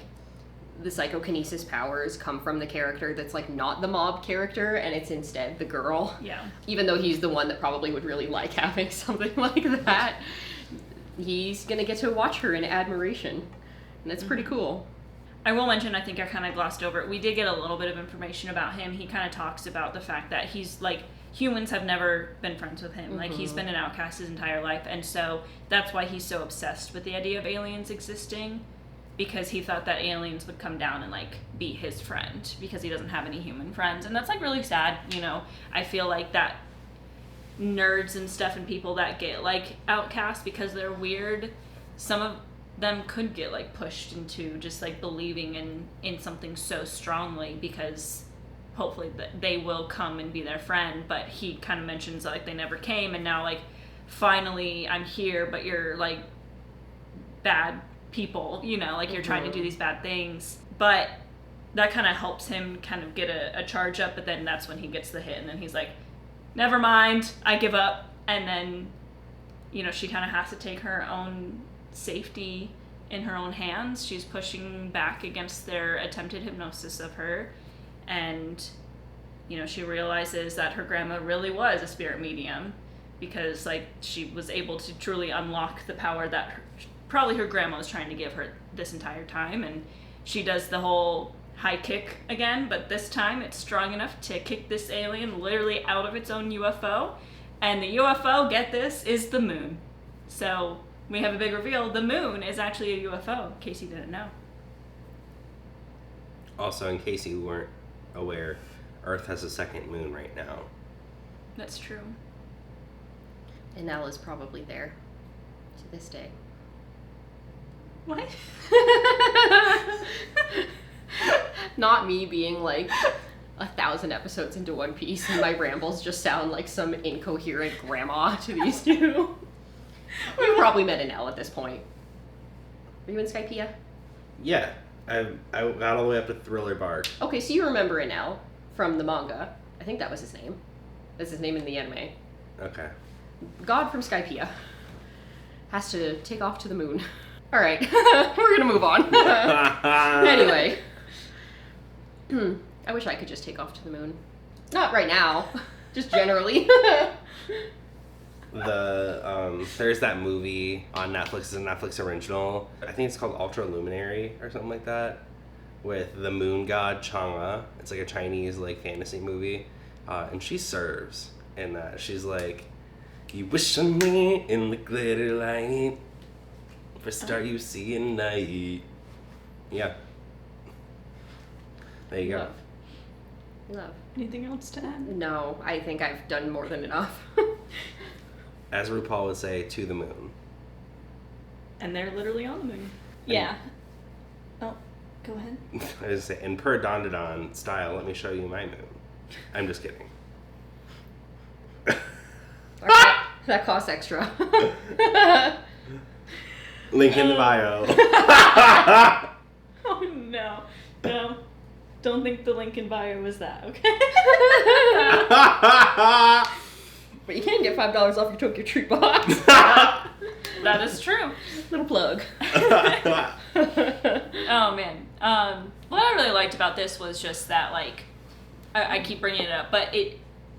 the psychokinesis powers come from the character that's like not the mob character, and it's instead the girl. Yeah. Even though he's the one that probably would really like having something like that, he's gonna get to watch her in admiration, and that's pretty cool. I will mention, I think I kind of glossed over it, we did get a little bit of information about him. He kind of talks about the fact that he's like, humans have never been friends with him. Like he's been an outcast his entire life, and so that's why he's so obsessed with the idea of aliens existing, because he thought that aliens would come down and like be his friend because he doesn't have any human friends. And that's like really sad, you know. I feel like that nerds and stuff and people that get like outcast because they're weird, some of them could get like pushed into just like believing in something so strongly because hopefully they will come and be their friend. But he kind of mentions like they never came, and now like finally I'm here, but you're like bad people, you know, like you're trying to do these bad things. But that kind of helps him kind of get a charge up, but then that's when he gets the hit, and then he's like, never mind, I give up. And then, you know, she kind of has to take her own safety in her own hands. She's pushing back against their attempted hypnosis of her, and you know, she realizes that her grandma really was a spirit medium, because like she was able to truly unlock the power that probably her grandma was trying to give her this entire time. And she does the whole high kick again, but this time it's strong enough to kick this alien literally out of its own UFO. And the UFO, get this, is the moon. So we have a big reveal. The moon is actually a UFO, in case you didn't know. Also, in case you weren't aware, Earth has a second moon right now. That's true. And Nell is probably there to this day. What? Not me being like 1,000 episodes into One Piece and my rambles just sound like some incoherent grandma to these two. We probably met an L at this point. Are you in Skypiea? Yeah, I got all the way up to Thriller Bark. Okay, so you remember an L from the manga. I think that was his name. That's his name in the anime. Okay. God from Skypiea has to take off to the moon. All right, we're gonna move on. Anyway, I wish I could just take off to the moon. Not right now, just generally. There's that movie on Netflix. It's a Netflix original. I think it's called Ultra Luminary or something like that, with the moon god Chang'e. It's like a Chinese like fantasy movie, and she serves in that. She's like, "You wish on me in the glitter light, for star you see in night." Yeah. There you go. Love. Anything else to add? No, I think I've done more than enough. As RuPaul would say, to the moon. And they're literally on the moon. Yeah. Oh, go ahead. I was say, in per Don to Don style, let me show you my moon. I'm just kidding. That costs extra. Link in the bio. Oh no. No. Don't think the link in bio was that, okay? But you can get $5 off your Tokyo Treat box. That is true. Little plug. Oh man. What I really liked about this was just that, like, I keep bringing it up, but it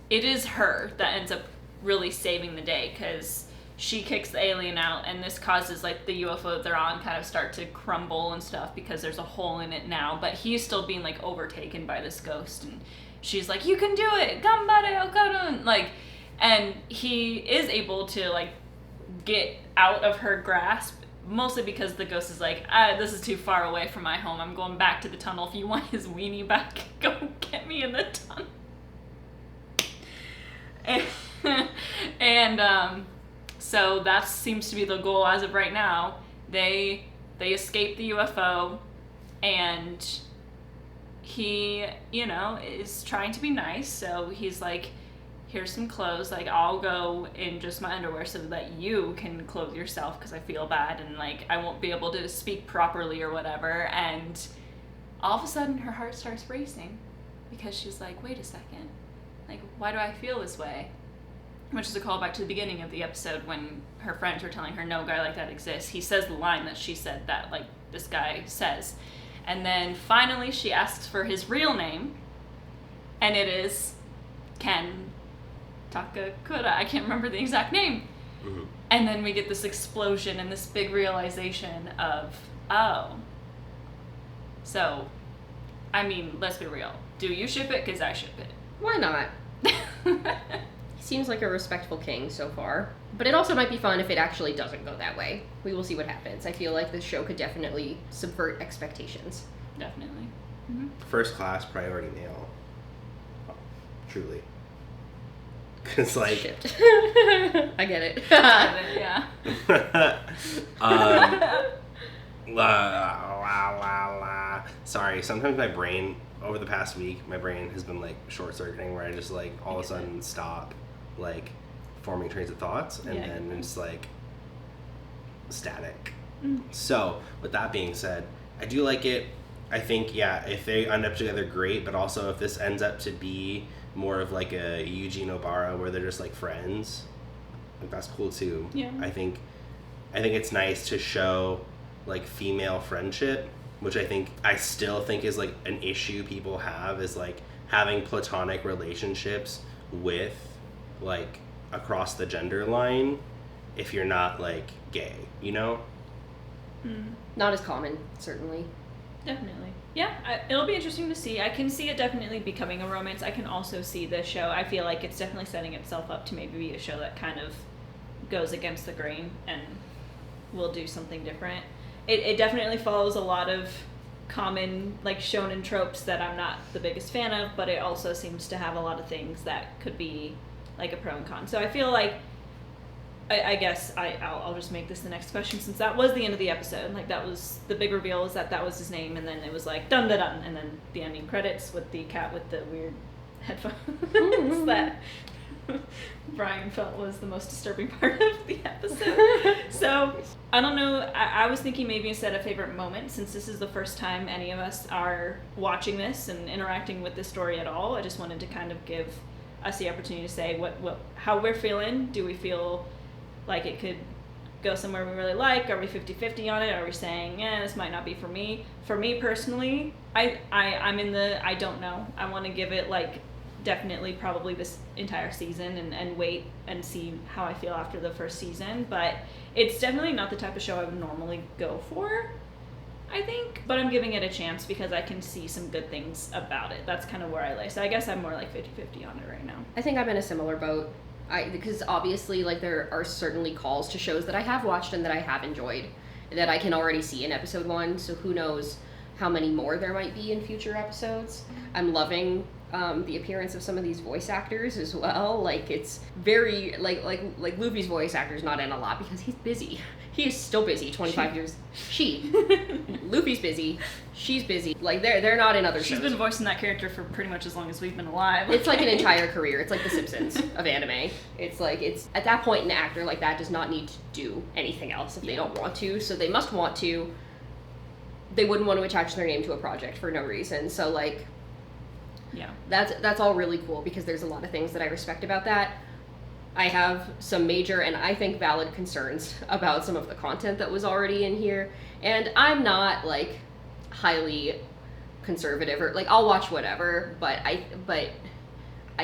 is her that ends up really saving the day, because she kicks the alien out, and this causes like the UFO that they're on kind of start to crumble and stuff because there's a hole in it now. But he's still being like overtaken by this ghost, and she's like, you can do it, gambare okarun, like, and he is able to like get out of her grasp, mostly because the ghost is like, this is too far away from my home, I'm going back to the tunnel. If you want his weenie back, go get me in the tunnel. And so that seems to be the goal as of right now. They escape the UFO, and he, you know, is trying to be nice, so he's like, here's some clothes, like, I'll go in just my underwear so that you can clothe yourself, because I feel bad, and like, I won't be able to speak properly or whatever. And all of a sudden her heart starts racing, because she's like, wait a second, like, why do I feel this way? Which is a callback to the beginning of the episode when her friends were telling her no guy like that exists. He says the line that she said that, like, this guy says. And then finally she asks for his real name, and it is Ken Takakura. I can't remember the exact name. Mm-hmm. And then we get this explosion and this big realization of, oh. So, I mean, let's be real. Do you ship it? Because I ship it. Why not? Seems like a respectful king so far. But it also might be fun if it actually doesn't go that way. We will see what happens. I feel like this show could definitely subvert expectations. Definitely. Mm-hmm. First class priority male. Oh, truly. Because, like... Shipped. I get it. Yeah. Sorry, sometimes my brain, over the past week, my brain has been, like, short-circuiting, where I just, like, all of a sudden stop, like, forming trains of thoughts, and then it's, like, static. So, with that being said, I do like it. I think, yeah, if they end up together, great, but also if this ends up to be more of, like, a Eugene Obara, where they're just, like, friends, like, that's cool, too. Yeah. I think it's nice to show, like, female friendship, which I still think is, like, an issue people have, is, like, having platonic relationships with, like, across the gender line if you're not, like, gay, you know? Not as common, certainly. Definitely. Yeah, it'll be interesting to see. I can see it definitely becoming a romance. I can also see the show. I feel like it's definitely setting itself up to maybe be a show that kind of goes against the grain and will do something different. It definitely follows a lot of common, like, shonen tropes that I'm not the biggest fan of, but it also seems to have a lot of things that could be, like, a pro and con. So I feel like, I guess I'll just make this the next question, since that was the end of the episode. Like, that was the big reveal, is that was his name, and then it was like dun dun dun, and then the ending credits with the cat with the weird headphones that Brian felt was the most disturbing part of the episode. So I don't know, I was thinking maybe instead of favorite moment, since this is the first time any of us are watching this and interacting with this story at all, I just wanted to kind of give us the opportunity to say how we're feeling. Do we feel like it could go somewhere we really like? Are we 50-50 on it? Are we saying, this might not be for me? For me personally, I'm in the I don't know. I want to give it, like, definitely probably this entire season and wait and see how I feel after the first season. But it's definitely not the type of show I would normally go for, I think. But I'm giving it a chance because I can see some good things about it. That's kind of where I lay. So I guess I'm more like 50-50 on it right now. I think I'm in a similar boat. Because obviously, like, there are certainly calls to shows that I have watched and that I have enjoyed that I can already see in episode 1, so who knows how many more there might be in future episodes. I'm loving the appearance of some of these voice actors as well. Like, it's very, like Luffy's voice actor's not in a lot because he's busy. He is still busy, 25 years. Luffy's busy. She's busy. Like, they're not in other shows. She's been voicing that character for pretty much as long as we've been alive. It's like an entire career. It's like The Simpsons of anime. It's like, at that point, an actor like that does not need to do anything else if they don't want to. So they must want to. They wouldn't want to attach their name to a project for no reason. So, like, yeah, that's all really cool because there's a lot of things that I respect about that. I have some major and I think valid concerns about some of the content that was already in here, and I'm not, like, highly conservative or, like, I'll watch whatever, but I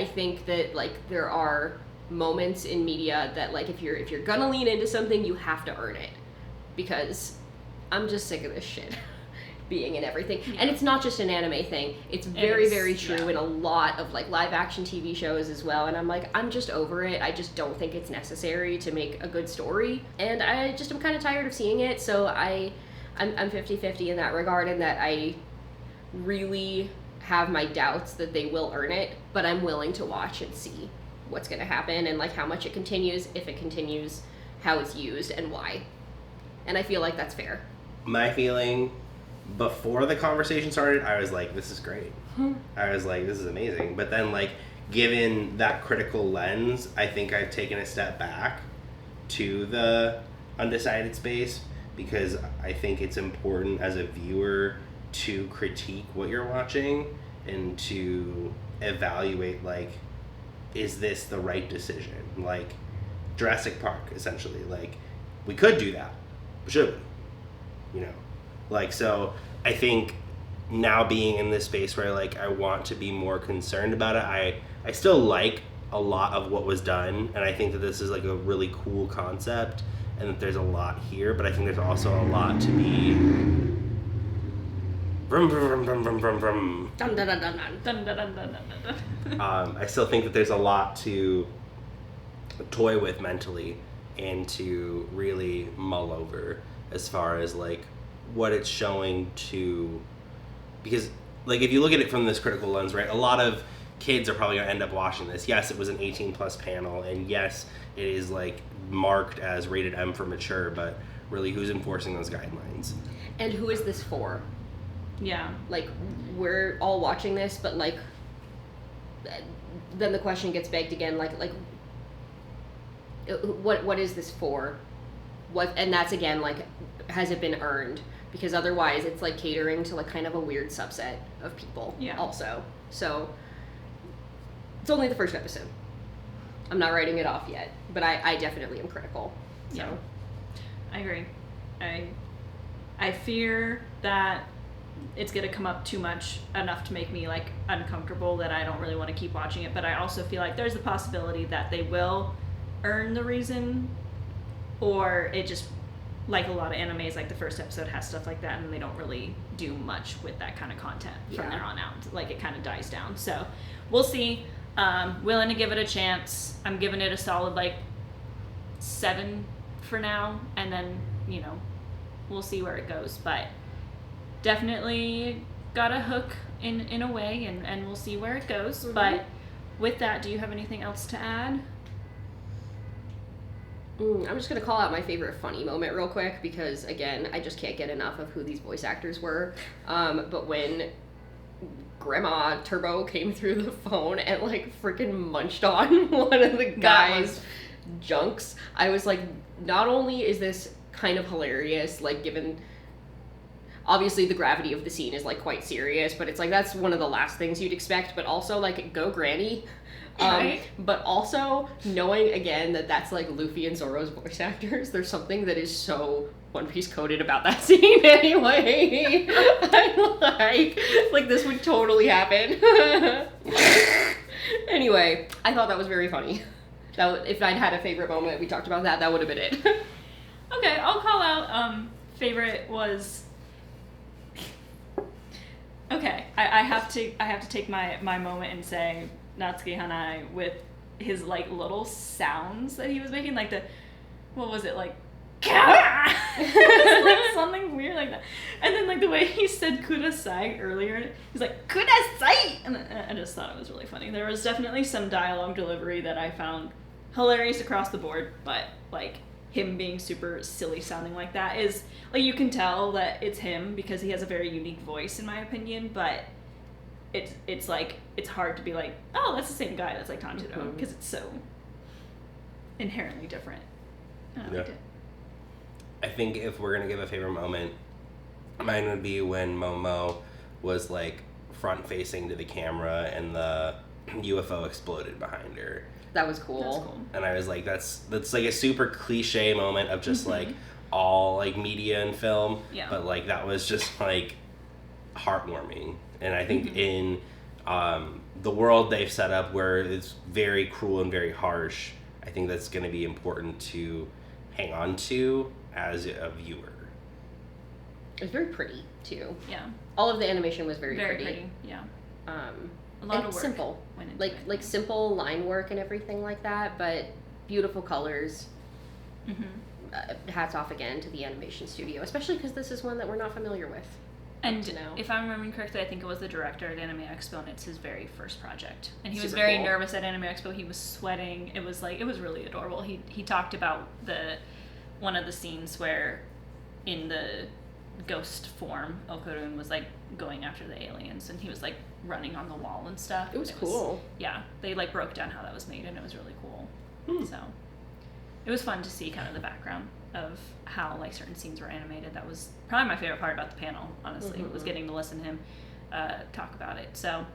think that, like, there are moments in media that, like, if you're gonna lean into something, you have to earn it, because I'm just sick of this shit. being in everything. And it's not just an anime thing. It's very, very true in a lot of like live action TV shows as well. And I'm like, I'm just over it. I just don't think it's necessary to make a good story. And I just am kind of tired of seeing it. So I'm 50-50 in that regard, and that I really have my doubts that they will earn it, but I'm willing to watch and see what's going to happen and like how much it continues, if it continues, how it's used, and why. And I feel like that's fair. My feeling before the conversation started, I was like, this is great. I was like, this is amazing. But then, like, given that critical lens, I think I've taken a step back to the undecided space, because I think it's important as a viewer to critique what you're watching and to evaluate, like, is this the right decision? Like, Jurassic Park, essentially. Like, we could do that. Should we? You know? Like, so I think now being in this space where, like, I want to be more concerned about it, I still like a lot of what was done, and I think that this is, like, a really cool concept, and that there's a lot here, but I think there's also a lot to be... Vroom, vroom, vroom, vroom, vroom, vroom. Dun, dun, dun, dun, dun. Dun, dun, dun, dun, dun, dun. I still think that there's a lot to toy with mentally and to really mull over as far as, like, what it's showing to... Because, like, if you look at it from this critical lens, right, a lot of kids are probably going to end up watching this. Yes, it was an 18-plus panel, and yes, it is, like, marked as rated M for mature, but really, who's enforcing those guidelines? And who is this for? Yeah. Like, we're all watching this, but, like, then the question gets begged again, like, what is this for? And that's, again, like, has it been earned? Because otherwise it's, like, catering to, like, kind of a weird subset of people also. So, it's only the first episode. I'm not writing it off yet, but I definitely am critical. So. Yeah. I agree. I fear that it's going to come up too much, enough to make me, like, uncomfortable, that I don't really want to keep watching it, but I also feel like there's a possibility that they will earn the reason, or it just, like a lot of animes, like the first episode has stuff like that and they don't really do much with that kind of content from there on out. Like, it kind of dies down. So we'll see. Willing to give it a chance. I'm giving it a solid, like, 7 for now, and then, you know, we'll see where it goes. But definitely got a hook in a way, and we'll see where it goes. Mm-hmm. But with that, do you have anything else to add? I'm just going to call out my favorite funny moment real quick, because, again, I just can't get enough of who these voice actors were. But when Grandma Turbo came through the phone and, like, freaking munched on one of the guys' junks, I was like, not only is this kind of hilarious, like, given... Obviously, the gravity of the scene is, like, quite serious, but it's like, that's one of the last things you'd expect, but also, like, go Granny. Right. But also, knowing, again, that that's, like, Luffy and Zoro's voice actors, there's something that is so One Piece coded about that scene anyway. I'm like, this would totally happen. Anyway, I thought that was very funny. If I'd had a favorite moment, we talked about that would have been it. Okay, I'll call out, favorite was... Okay, I have to take my moment and say Natsuki Hanai with his, like, little sounds that he was making, like what was it, like, it's like something weird like that. And then, like, the way he said kudasai earlier, he's like, kudasai! And I just thought it was really funny. There was definitely some dialogue delivery that I found hilarious across the board, but, like, him being super silly sounding like that is, like, you can tell that it's him because he has a very unique voice, in my opinion, but it's like, it's hard to be like, oh, that's the same guy that's like Tanjiro, because it's so inherently different. And I liked it. I think if we're gonna give a favorite moment, mine would be when Momo was, like, front facing to the camera and the UFO exploded behind her. That was cool. That's cool. And I was like, that's like a super cliche moment of just like all, like, media and film. Yeah. But, like, that was just, like, heartwarming. And I think in the world they've set up where it's very cruel and very harsh, I think that's going to be important to hang on to as a viewer. It was very pretty too. Yeah. All of the animation was very Very pretty. pretty. Yeah. A lot And of work. simple. went into Like it. like simple line work and everything like that, but beautiful colors. Hats off again to the animation studio, especially because this is one that we're not familiar with. And to know. if I'm remembering correctly, I think it was the director at Anime Expo, and it's his very first project. And he was Super very cool. nervous at Anime Expo. He was sweating. It was really adorable. He talked about one of the scenes where, in the ghost form, Okarun was like going after the aliens, and he was like running on the wall and stuff. It was and cool. Yeah, they like broke down how that was made, and it was really cool. Hmm. So it was fun to see kind of the background of how like certain scenes were animated. That was probably my favorite part about the panel, honestly, was getting to listen to him talk about it. So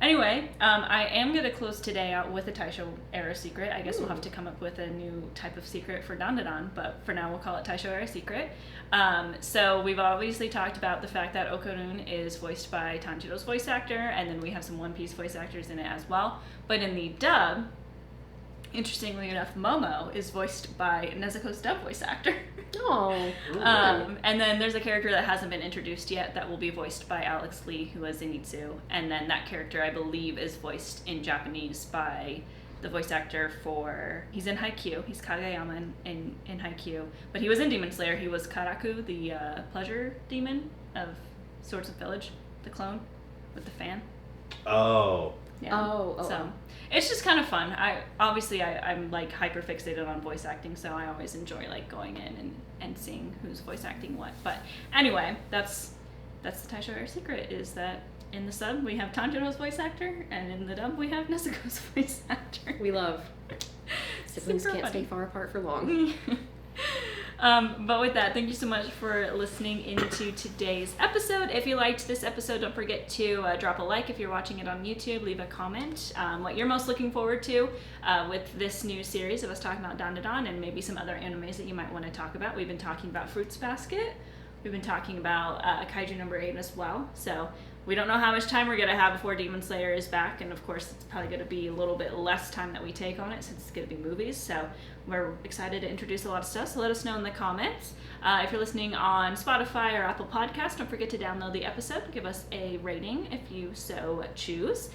anyway, I am going to close today out with a Taisho era secret. I guess we'll have to come up with a new type of secret for Dandadan, but for now we'll call it Taisho era secret. So we've obviously talked about the fact that Okarun is voiced by Tanjiro's voice actor, and then we have some One Piece voice actors in it as well. But in the dub, interestingly enough, Momo is voiced by Nezuko's dub voice actor. Oh. And then there's a character that hasn't been introduced yet that will be voiced by Alex Lee, who is Zenitsu. And then that character, I believe, is voiced in Japanese by the voice actor he's in Haikyuu. He's Kageyama in Haikyuu. But he was in Demon Slayer. He was Karaku, the pleasure demon of Swords of Village, the clone with the fan. Oh. Yeah. Oh. So it's just kind of fun. I'm like hyper fixated on voice acting, so I always enjoy like going in and seeing who's voice acting what. But anyway, that's the Taisho Air secret, is that in the sub we have Tanjiro's voice actor, and in the dub we have Nezuko's voice actor. We love. Siblings Super can't funny. stay far apart for long. But with that, thank you so much for listening into today's episode. If you liked this episode, don't forget to drop a like if you're watching it on YouTube. Leave a comment what you're most looking forward to with this new series of us talking about Dandadan, and maybe some other animes that you might want to talk about. We've been talking about Fruits Basket. We've been talking about Kaiju number 8 as well. So we don't know how much time we're going to have before Demon Slayer is back, and of course it's probably going to be a little bit less time that we take on it since it's going to be movies. So we're excited to introduce a lot of stuff, so let us know in the comments. If you're listening on Spotify or Apple Podcasts, don't forget to download the episode. Give us a rating if you so choose.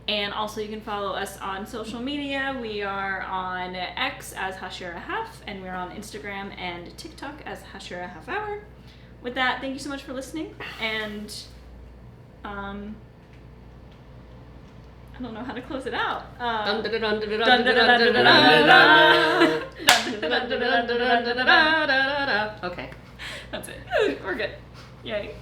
And also you can follow us on social media. We are on X as Hashira Half, and we're on Instagram and TikTok as Hashira Half Hour. With that, thank you so much for listening, and I don't know how to close it out. Okay. That's it. We're good. Yay.